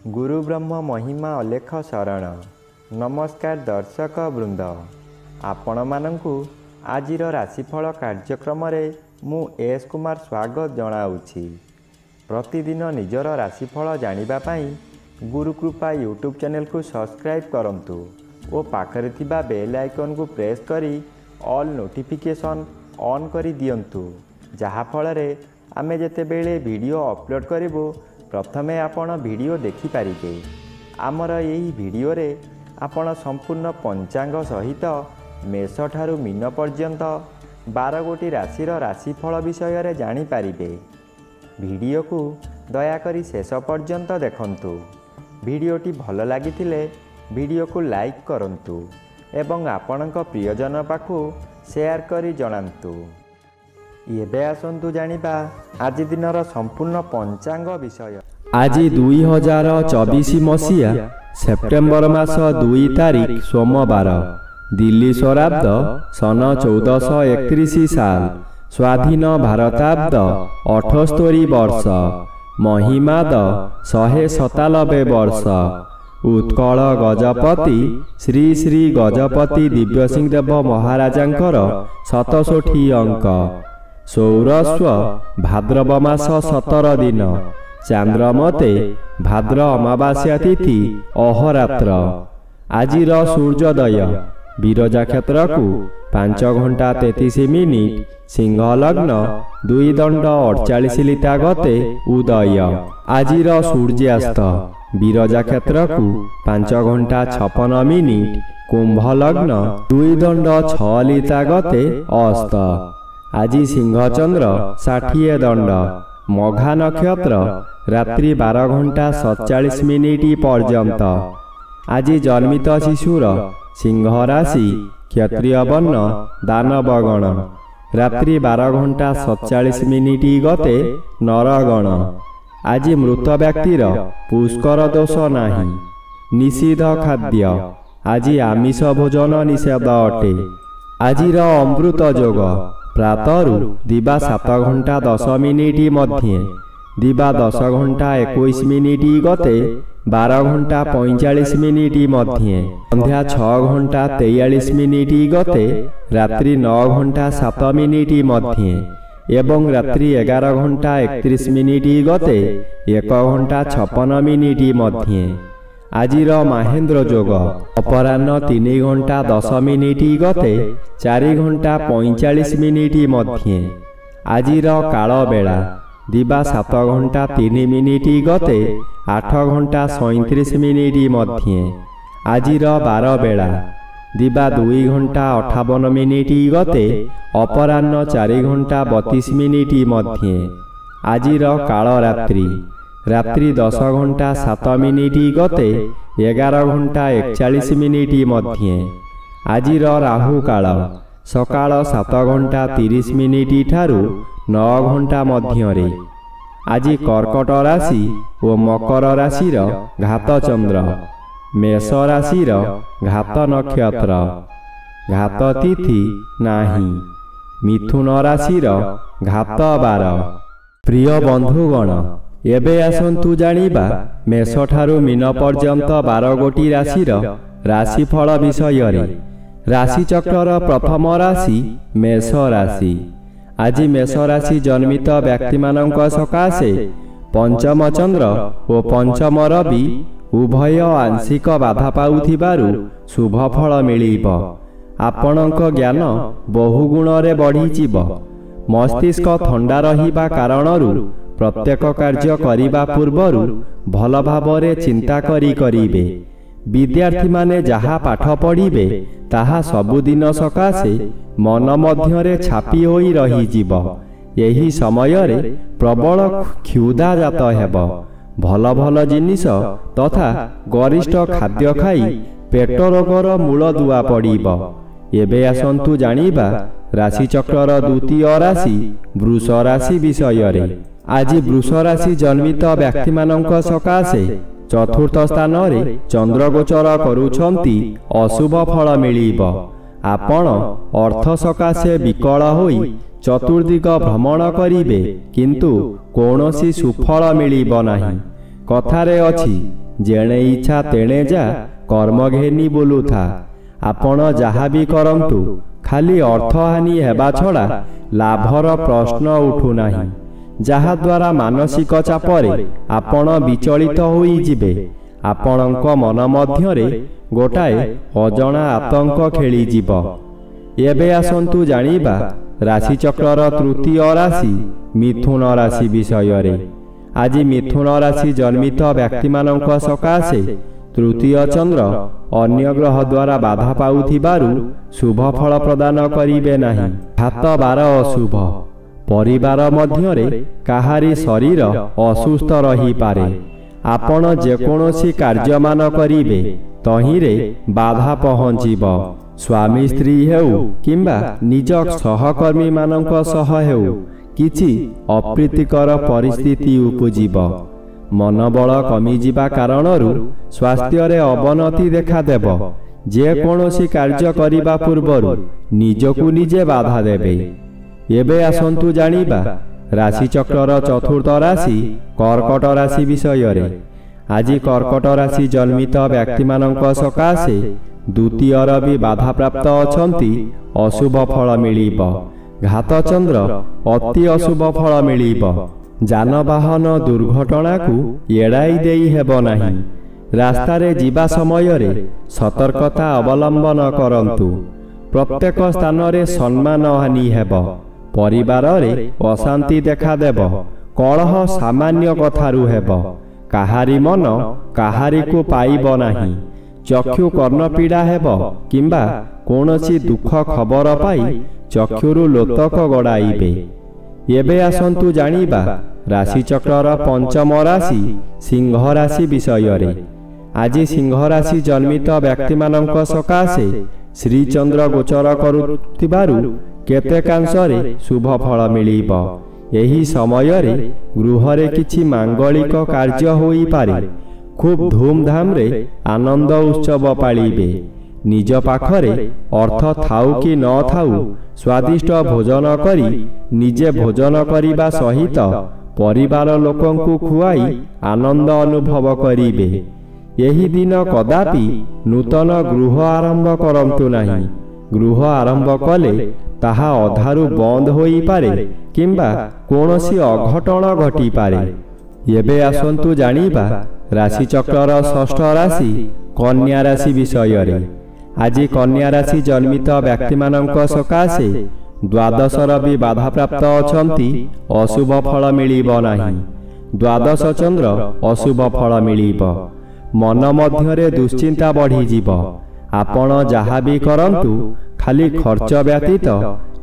गुरु ब्रह्म महिमा अलेख शरण। नमस्कार दर्शक वृंद, आपण मानंकु आजिर राशिफल कार्यक्रम मु एस कुमार स्वागत जनाऊँगी। प्रतिदिन निजर राशिफल जानिबा पाई गुरुकृपा यूट्यूब चैनल को सब्सक्राइब करंतु और पाखरे थिबा बेल आइकन को प्रेस करी ऑल नोटिफिकेशन ऑन करी दियंतु, जहा फଳରେ आमे जेतेबेले वीडियो अपलोड करिवो प्रथमे आपण वीडियो देखि पारिबे। आमर यही वीडियो रे आपण संपूर्ण पंचांग सहित मेष ठारू मीन पर्यंत 12 गोटी राशिर राशिफल विषय रे जानि पारिबे। वीडियो को दयाकरी शेष पर्यंत देखंतु। वीडियोटी भल लागिथिले वीडियो को लाइक करंतु एवं आपणक प्रियजन पाखु शेयर करी जणांतु। एबे आसंतु जानिबा आज दिनर संपूर्ण पंचांग विषय। आज 2024 मसीहा सेप्टेम्बर मास 2 तारिख सोमवार, दिल्ली स्वराब्द सन 1431 साल, स्वाधीन भारताब्द 78 वर्ष, महिमाद 197 वर्ष। उत्कल गजपति श्री श्री गजपति दिव्यसिंह देव महाराजांकर 67 अंक। सौरस्व भाद्रव मास 17 दिन, चांद्रमते भाद्र अमावास्या तिथि अहोरात्र। आजिर सूर्योदय विरजा क्षेत्र को 5 घंटा 33 मिनिट, सिंह लग्न 2 दंड 48 लिता गते उदय। आजिर सूर्यास्त विरजा क्षेत्र को 5 घंटा 56 मिनिट, कुंभ लग्न 2 दंड 6 लिता गते अस्त। आज सिंहचंद्र 60 दंड, मघा नक्षत्र रात्रि 12 घंटा 47 मिनिट पर्यंत। आज जन्मित शिशुर सिंह राशि, क्षत्रिय वर्ण, दानवगण, रात्रि 12 घंटा 47 मिनिट गते नरगण। आज मृत व्यक्तिर पुष्कर दोष नाही। निषिद्ध खाद्य आज आमिष भोजन निषेध अटे। आजिर अमृत योग प्रातरु दिवा 7 घंटा 10 मिनिट मध्ये, दिवा 10 घंटा 21 मिनिट गते 12 घंटा 45 मिनिट मध्ये, संध्या 6 घंटा 43 मिनिट गते रात्रि 9 घंटा 7 मिनिट मध्ये एवं रात्रि 11 घंटा 31 मिनिट गते 1 घंटा 56 मिनिट मध्ये। आजिर महेंद्र योग अपराह्न 3 घंटा 10 मिनिट गते 4 घंटा 45 मिनिट मध्ये। आजिर काल बेला दिवा 7 घंटा 3 मिनिट गते 8 घंटा 37 मिनिट मध्ये। आजिर बार बेला दिवा 2 घंटा 58 मिनिट गते अपराह्न 4 घंटा 32 मिनिट मध्ये। आजिर काल रात्रि रात्रि 10 घंटा 7 मिनिट गते 11 घंटा 41 मिनिट मध्ये। आजिर राहु काल सकाळ 7 घंटा 30 मिनिट ठारू 9 घंटा मध्यरे। आज कर्कट राशि और मकर राशिर घात चंद्र, मेष राशिर घात नक्षत्र, घात तिथि नाही, मिथुन राशिर घात बार। प्रिय बंधुगण, एबे आसंतु जानिबा मेष ठारू मीन पर्यंत 12 गोटी राशिर राशिफल विषय रे। राशि चक्रर प्रथम राशि मेष राशि। आज मेष राशि जन्मित व्यक्ति मानक सकाशे पंचम चंद्र और पंचम रवि उभय आंशिक बाधा पाउथिबारु शुभ फल मिलिब। आपणक ज्ञान बहुगुण रे बढ़ी जीव। मस्तिष्क ठंडा रहिबा कारणरु प्रत्येक कार्य करिबा पूर्वरु भल भावरे चिंता करिबे। विद्यार्थी माने जहा पाठ पढ़िबे ताहा सबुदिन सकाशे मन मध्यरे छापी होई रही जीव। एही समय रे प्रबल क्षुधा जात हेब। भल भल जिनिस तथा गरिष्ठ खाद्य खाई पेट रोगर मूल दुआ पड़िब। एबे आसंतु जानिबा राशि चक्रर द्वितीय राशि वृष राशि विषय रे। आज वृष राशि जन्मित व्यक्ति मानक सकाशे चतुर्थ स्थान रे चंद्र गोचर करुछंती अशुभ फल मिलिब। आपण अर्थ सकाशे विकल होई चतुर्दिग भ्रमण करिबे, किंतु कौनसी सुफल मिलिब नाही। कथारे अछि ଯେଣେ ଇଚ୍ଛା ତେଣେ ଯା କର୍ମ ଘେନି ବୁଲୁଥା। ଆପଣ ଯାହା ବି କରନ୍ତୁ ଖାଲି ଅର୍ଥହାନି ହେବା ଛଡ଼ା ଲାଭର ପ୍ରଶ୍ନ ଉଠୁନାହିଁ, ଯାହାଦ୍ୱାରା ମାନସିକ ଚାପରେ ଆପଣ ବିଚଳିତ ହୋଇଯିବେ। ଆପଣଙ୍କ ମନ ମଧ୍ୟରେ ଗୋଟାଏ ଅଜଣା ଆତଙ୍କ ଖେଳିଯିବ। ଏବେ ଆସନ୍ତୁ ଜାଣିବା ରାଶିଚକ୍ରର ତୃତୀୟ ରାଶି ମିଥୁନ ରାଶି ବିଷୟରେ। ଆଜି ମିଥୁନ ରାଶି ଜନ୍ମିତ ବ୍ୟକ୍ତିମାନଙ୍କ ସକାଶେ ତୃତୀୟ ଚନ୍ଦ୍ର ଅନ୍ୟ ଗ୍ରହ ଦ୍ୱାରା ବାଧା ପାଉଥିବାରୁ ଶୁଭ ଫଳ ପ୍ରଦାନ କରିବେ ନାହିଁ। ହାତ ବାର ଅଶୁଭ, ପରିବାର ମଧ୍ୟରେ କାହାରି ଶରୀର ଅସୁସ୍ଥ ରହିପାରେ। ଆପଣ ଯେକୌଣସି କାର୍ଯ୍ୟମାନ କରିବେ ତହିଁରେ ବାଧା ପହଞ୍ଚିବ। ସ୍ୱାମୀ ସ୍ତ୍ରୀ ହେଉ କିମ୍ବା ନିଜ ସହକର୍ମୀମାନଙ୍କ ସହ ହେଉ କିଛି ଅପ୍ରୀତିକର ପରିସ୍ଥିତି ଉପୁଜିବ। ମନୋବଳ କମିଯିବା କାରଣରୁ ସ୍ୱାସ୍ଥ୍ୟରେ ଅବନତି ଦେଖାଦେବ। ଯେକୌଣସି କାର୍ଯ୍ୟ କରିବା ପୂର୍ବରୁ ନିଜକୁ ନିଜେ ବାଧା ଦେବେ। ଏବେ ଆସନ୍ତୁ ଜାଣିବା ରାଶିଚକ୍ରର ଚତୁର୍ଥ ରାଶି କର୍କଟ ରାଶି ବିଷୟରେ। ଆଜି କର୍କଟ ରାଶି ଜନ୍ମିତ ବ୍ୟକ୍ତିମାନଙ୍କ ସକାଶେ ଦ୍ୱିତୀୟର ବି ବାଧାପ୍ରାପ୍ତ ଅଛନ୍ତି। ଅଶୁଭ ଫଳ ମିଳିବ। ଘାତଚନ୍ଦ୍ର ଅତି ଅଶୁଭ ଫଳ ମିଳିବ। ଯାନବାହନ ଦୁର୍ଘଟଣାକୁ ଏଡ଼ାଇ ଦେଇ ହେବ ନାହିଁ। ରାସ୍ତାରେ ଯିବା ସମୟରେ ସତର୍କତା ଅବଲମ୍ବନ କରନ୍ତୁ। ପ୍ରତ୍ୟେକ ସ୍ଥାନରେ ସମ୍ମାନ ହାନି ହେବ। ପରିବାରରେ ଅଶାନ୍ତି ଦେଖାଦେବ। କଳହ ସାମାନ୍ୟ କଥାରୁ ହେବ। କାହାରି ମନ କାହାରିକୁ ପାଇବ ନାହିଁ। ଚକ୍ଷୁ କର୍ଣ୍ଣପୀଡ଼ା ହେବ କିମ୍ବା କୌଣସି ଦୁଃଖ ଖବର ପାଇ ଚକ୍ଷୁରୁ ଲୋତକ ଗଡ଼ାଇବେ। ଏବେ ଆସନ୍ତୁ ଜାଣିବା ରାଶିଚକ୍ରର ପଞ୍ଚମ ରାଶି ସିଂହ ରାଶି ବିଷୟରେ। ଆଜି ସିଂହ ରାଶି ଜନ୍ମିତ ବ୍ୟକ୍ତିମାନଙ୍କ ସକାଶେ ଶ୍ରୀଚନ୍ଦ୍ର ଗୋଚର କରୁଥିବାରୁ କେତେକାଂଶରେ ଶୁଭ ଫଳ ମିଳିବ। ଏହି ସମୟରେ ଗୃହରେ କିଛି ମାଙ୍ଗଳିକ କାର୍ଯ୍ୟ ହୋଇପାରେ। ଖୁବ୍ ଧୁମଧାମରେ ଆନନ୍ଦ ଉତ୍ସବ ପାଳିବେ। ନିଜ ପାଖରେ ଅର୍ଥ ଥାଉ କି ନ ଥାଉ ସ୍ୱାଦିଷ୍ଟ ଭୋଜନ କରି ନିଜେ ଭୋଜନ କରିବା ସହିତ ପରିବାର ଲୋକଙ୍କୁ ଖୁଆଇ ଆନନ୍ଦ ଅନୁଭବ କରିବେ। ଏହି ଦିନ କଦାପି ନୂତନ ଗୃହ ଆରମ୍ଭ କରନ୍ତୁ ନାହିଁ। ଗୃହ ଆରମ୍ଭ କଲେ ତାହା ଅଧାରୁ ବନ୍ଦ ହୋଇପାରେ କିମ୍ବା କୌଣସି ଅଘଟଣ ଘଟିପାରେ। ଏବେ ଆସନ୍ତୁ ଜାଣିବା ରାଶିଚକ୍ରର ଷଷ୍ଠ ରାଶି କନ୍ୟା ରାଶି ବିଷୟରେ। ଆଜି କନ୍ୟା ରାଶି ଜନ୍ମିତ ବ୍ୟକ୍ତିମାନଙ୍କ ସକାଶେ ଦ୍ୱାଦଶର ବି ବାଧାପ୍ରାପ୍ତ ଅଛନ୍ତି। ଅଶୁଭ ଫଳ ମିଳିବ ନାହିଁ। ଦ୍ୱାଦଶ ଚନ୍ଦ୍ର ଅଶୁଭ ଫଳ ମିଳିବ। ମନ ମଧ୍ୟରେ ଦୁଶ୍ଚିନ୍ତା ବଢ଼ିଯିବ। ଆପଣ ଯାହା ବି କରନ୍ତୁ ଖାଲି ଖର୍ଚ୍ଚ ବ୍ୟତୀତ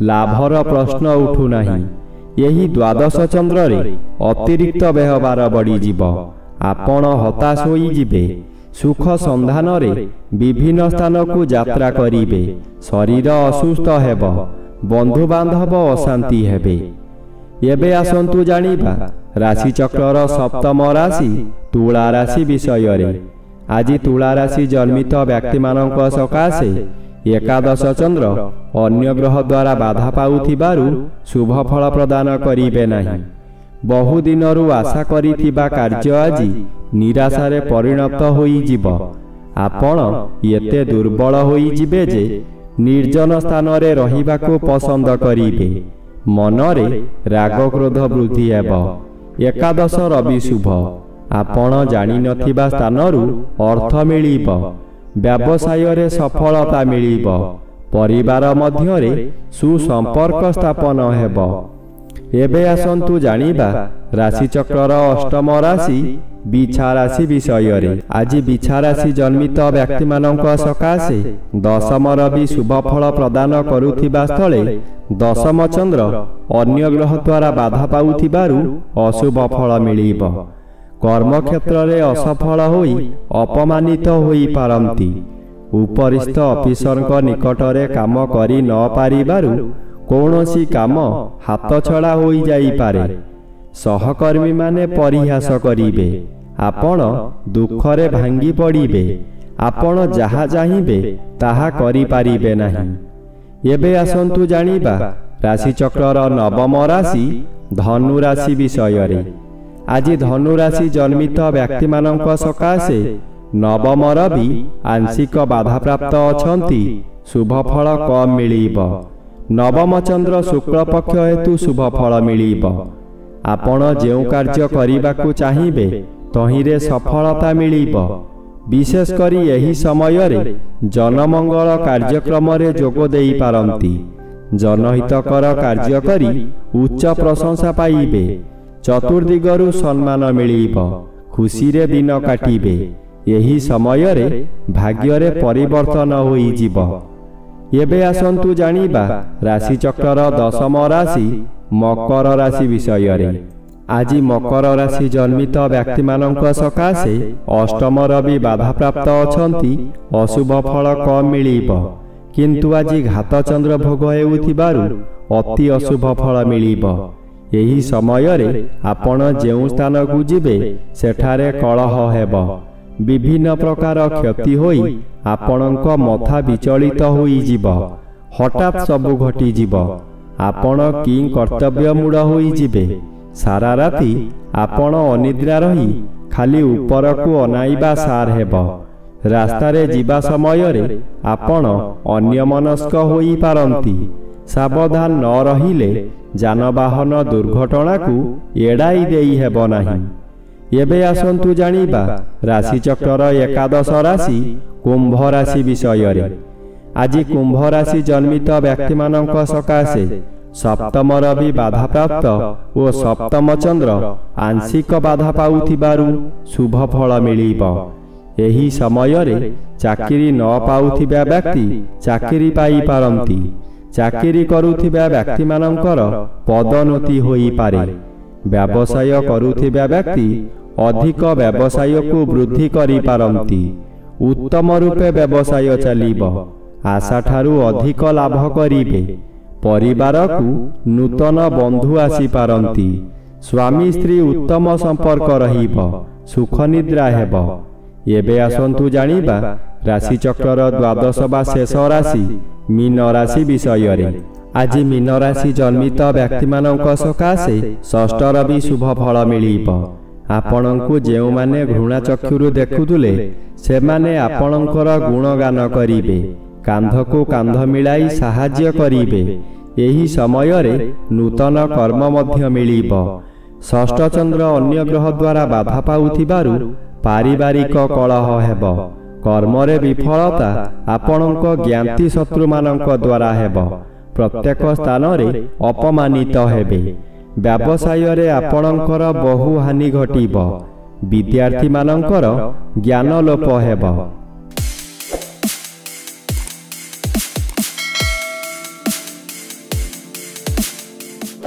ଲାଭର ପ୍ରଶ୍ନ ଉଠୁନାହିଁ। ଏହି ଦ୍ୱାଦଶ ଚନ୍ଦ୍ରରେ ଅତିରିକ୍ତ ବ୍ୟୟଭାର ବଢ଼ିଯିବ। ଆପଣ ହତାଶ ହୋଇଯିବେ। ସୁଖ ସନ୍ଧାନରେ ବିଭିନ୍ନ ସ୍ଥାନକୁ ଯାତ୍ରା କରିବେ। ଶରୀର ଅସୁସ୍ଥ ହେବ। ବନ୍ଧୁବାନ୍ଧବ ଅଶାନ୍ତି ହେବେ। ଏବେ ଆସନ୍ତୁ ଜାଣିବା ରାଶିଚକ୍ରର ସପ୍ତମ ରାଶି ତୁଳା ରାଶି ବିଷୟରେ। ଆଜି ତୁଳା ରାଶି ଜନ୍ମିତ ବ୍ୟକ୍ତିମାନଙ୍କ ସକାଶେ ଏକାଦଶ ଚନ୍ଦ୍ର ଅନ୍ୟ ଗ୍ରହ ଦ୍ୱାରା ବାଧା ପାଉଥିବାରୁ ଶୁଭ ଫଳ ପ୍ରଦାନ କରିବେ ନାହିଁ। ବହୁଦିନରୁ ଆଶା କରିଥିବା କାର୍ଯ୍ୟ ଆଜି ନିରାଶାରେ ପରିଣତ ହୋଇଯିବ। ଆପଣ ଏତେ ଦୁର୍ବଳ ହୋଇଯିବେ ଯେ ନିର୍ଜନ ସ୍ଥାନରେ ରହିବାକୁ ପସନ୍ଦ କରିବେ। ମନରେ ରାଗ କ୍ରୋଧ ବୃଦ୍ଧି ହେବ। ଏକାଦଶ ରବି ଶୁଭ। ଆପଣ ଜାଣିନଥିବା ସ୍ଥାନରୁ ଅର୍ଥ ମିଳିବ। ବ୍ୟବସାୟରେ ସଫଳତା ମିଳିବ। ପରିବାର ମଧ୍ୟରେ ସୁସମ୍ପର୍କ ସ୍ଥାପନ ହେବ। ଏବେ ଆସନ୍ତୁ ଜାଣିବା ରାଶିଚକ୍ରର ଅଷ୍ଟମ ରାଶି ବିଛା ରାଶି ବିଷୟରେ। ଆଜି ବିଛା ରାଶି ଜନ୍ମିତ ବ୍ୟକ୍ତିମାନଙ୍କ ସକାଶେ ଦଶମର ବି ଶୁଭ ଫଳ ପ୍ରଦାନ କରୁଥିବା ସ୍ଥଳେ ଦଶମ ଚନ୍ଦ୍ର ଅନ୍ୟ ଗ୍ରହ ଦ୍ୱାରା ବାଧା ପାଉଥିବାରୁ ଅଶୁଭ ଫଳ ମିଳିବ। କର୍ମକ୍ଷେତ୍ରରେ ଅସଫଳ ହୋଇ ଅପମାନିତ ହୋଇପାରନ୍ତି। ଉପରିସ୍ଥ ଅଫିସରଙ୍କ ନିକଟରେ କାମ କରି ନ ପାରିବାରୁ କୌଣସି କାମ ହାତଛଡ଼ା ହୋଇଯାଇପାରେ। ସହକର୍ମୀମାନେ ପରିହାସ କରିବେ। ଆପଣ ଦୁଃଖରେ ଭାଙ୍ଗି ପଡ଼ିବେ। ଆପଣ ଯାହା ଚାହିଁବେ ତାହା କରିପାରିବେ ନାହିଁ। ଏବେ ଆସନ୍ତୁ ଜାଣିବା ରାଶିଚକ୍ରର ନବମ ରାଶି ଧନୁ ରାଶି ବିଷୟରେ। ଆଜି ଧନୁ ରାଶି ଜନ୍ମିତ ବ୍ୟକ୍ତିମାନଙ୍କ ସକାଶେ ନବମର ବି ଆଂଶିକ ବାଧାପ୍ରାପ୍ତ ଅଛନ୍ତି। ଶୁଭ ଫଳ କମ୍ ମିଳିବ। ନବମ ଚନ୍ଦ୍ର ଶୁକ୍ଳପକ୍ଷ ହେତୁ ଶୁଭ ଫଳ ମିଳିବ। ଆପଣ ଯେଉଁ କାର୍ଯ୍ୟ କରିବାକୁ ଚାହିଁବେ ତହିଁରେ ସଫଳତା ମିଳିବ। ବିଶେଷ କରି ଏହି ସମୟରେ ଜନମଙ୍ଗଳ କାର୍ଯ୍ୟକ୍ରମରେ ଯୋଗ ଦେଇପାରନ୍ତି। ଜନହିତକର କାର୍ଯ୍ୟ କରି ଉଚ୍ଚ ପ୍ରଶଂସା ପାଇବେ। ଚତୁର୍ଦିଗରୁ ସମ୍ମାନ ମିଳିବ। ଖୁସିରେ ଦିନ କାଟିବେ। ଏହି ସମୟରେ ଭାଗ୍ୟରେ ପରିବର୍ତ୍ତନ ହୋଇଯିବ। ଏବେ ଆସନ୍ତୁ ଜାଣିବା ରାଶିଚକ୍ରର ଦଶମ ରାଶି ମକର ରାଶି ବିଷୟରେ। ଆଜି ମକର ରାଶି ଜନ୍ମିତ ବ୍ୟକ୍ତିମାନଙ୍କ ସକାଶେ ଅଷ୍ଟମର ବି ବାଧାପ୍ରାପ୍ତ ଅଛନ୍ତି। ଅଶୁଭ ଫଳ କମ୍ ମିଳିବ। କିନ୍ତୁ ଆଜି ଘାତଚନ୍ଦ୍ର ଭୋଗ ହେଉଥିବାରୁ ଅତି ଅଶୁଭ ଫଳ ମିଳିବ। ଏହି ସମୟରେ ଆପଣ ଯେଉଁ ସ୍ଥାନକୁ ଯିବେ ସେଠାରେ କଳହ ହେବ। ବିଭିନ୍ନ ପ୍ରକାର କ୍ଷତି ହୋଇ ଆପଣଙ୍କ ମଥା ବିଚଳିତ ହୋଇଯିବ। ହଠାତ୍ ସବୁ ଘଟିଯିବ। ଆପଣ କି କର୍ତ୍ତବ୍ୟମୂଢ଼ ହୋଇଯିବେ। ସାରା ରାତି ଆପଣ ଅନିଦ୍ରା ରହି ଖାଲି ଉପରକୁ ଅନାଇବା ସାର ହେବ। ରାସ୍ତାରେ ଯିବା ସମୟରେ ଆପଣ ଅନ୍ୟମନସ୍କ ହୋଇପାରନ୍ତି। ସାବଧାନ ନ ରହିଲେ ଯାନବାହନ ଦୁର୍ଘଟଣାକୁ ଏଡ଼ାଇ ଦେଇ ହେବ ନାହିଁ। ଏବେ ଆସନ୍ତୁ ଜାଣିବା ରାଶିଚକ୍ରର ଏକାଦଶ ରାଶି କୁମ୍ଭ ରାଶି ବିଷୟରେ। ଆଜି କୁମ୍ଭ ରାଶି ଜନ୍ମିତ ବ୍ୟକ୍ତିମାନଙ୍କ ସକାଶେ ସପ୍ତମର ବି ବାଧାପ୍ରାପ୍ତ ଓ ସପ୍ତମ ଚନ୍ଦ୍ର ଆଂଶିକ ବାଧା ପାଉଥିବାରୁ ଶୁଭ ଫଳ ମିଳିବ। ଏହି ସମୟରେ ଚାକିରି ନ ପାଉଥିବା ବ୍ୟକ୍ତି ଚାକିରି ପାଇପାରନ୍ତି। ଚାକିରି କରୁଥିବା ବ୍ୟକ୍ତିମାନଙ୍କର ପଦୋନ୍ନତି ହୋଇପାରେ। ବ୍ୟବସାୟ କରୁଥିବା ବ୍ୟକ୍ତି ଅଧିକ ବ୍ୟବସାୟକୁ ବୃଦ୍ଧି କରିପାରନ୍ତି। ଉତ୍ତମ ରୂପେ ବ୍ୟବସାୟ ଚାଲିବ। ଆଶାଠାରୁ ଅଧିକ ଲାଭ କରିବେ। ପରିବାରକୁ ନୂତନ ବନ୍ଧୁ ଆସିପାରନ୍ତି। ସ୍ୱାମୀ ସ୍ତ୍ରୀ ଉତ୍ତମ ସମ୍ପର୍କ ରହିବ। ସୁଖ ନିଦ୍ରା ହେବ। ଏବେ ଆସନ୍ତୁ ଜାଣିବା ରାଶିଚକ୍ରର ଦ୍ୱାଦଶ ବା ଶେଷ ରାଶି ମୀନ ରାଶି ବିଷୟରେ। ଆଜି ମୀନ ରାଶି ଜନ୍ମିତ ବ୍ୟକ୍ତିମାନଙ୍କ ସକାଶେ ଷଷ୍ଠର ବି ଶୁଭ ଫଳ ମିଳିବ। ଆପଣଙ୍କୁ ଯେଉଁମାନେ ଘୃଣା ଚକ୍ଷୁରୁ ଦେଖୁଥିଲେ ସେମାନେ ଆପଣଙ୍କର ଗୁଣଗାନ କରିବେ। କାନ୍ଧକୁ କାନ୍ଧ ମିଳାଇ ସାହାଯ୍ୟ କରିବେ। ଏହି ସମୟରେ ନୂତନ କର୍ମ ମଧ୍ୟ ମିଳିବ। ଷଷ୍ଠ ଚନ୍ଦ୍ର ଅନ୍ୟ ଗ୍ରହ ଦ୍ୱାରା ବାଧା ପାଉଥିବାରୁ ପାରିବାରିକ କଳହ ହେବ। କର୍ମରେ ବିଫଳତା ଆପଣଙ୍କ ଜ୍ଞାତି ଶତ୍ରୁମାନଙ୍କ ଦ୍ୱାରା ହେବ। ପ୍ରତ୍ୟେକ ସ୍ଥାନରେ ଅପମାନିତ ହେବେ। ବ୍ୟବସାୟରେ ଆପଣଙ୍କର ବହୁ ହାନି ଘଟିବ। ବିଦ୍ୟାର୍ଥୀମାନଙ୍କର ଜ୍ଞାନ ଲୋପ ହେବ।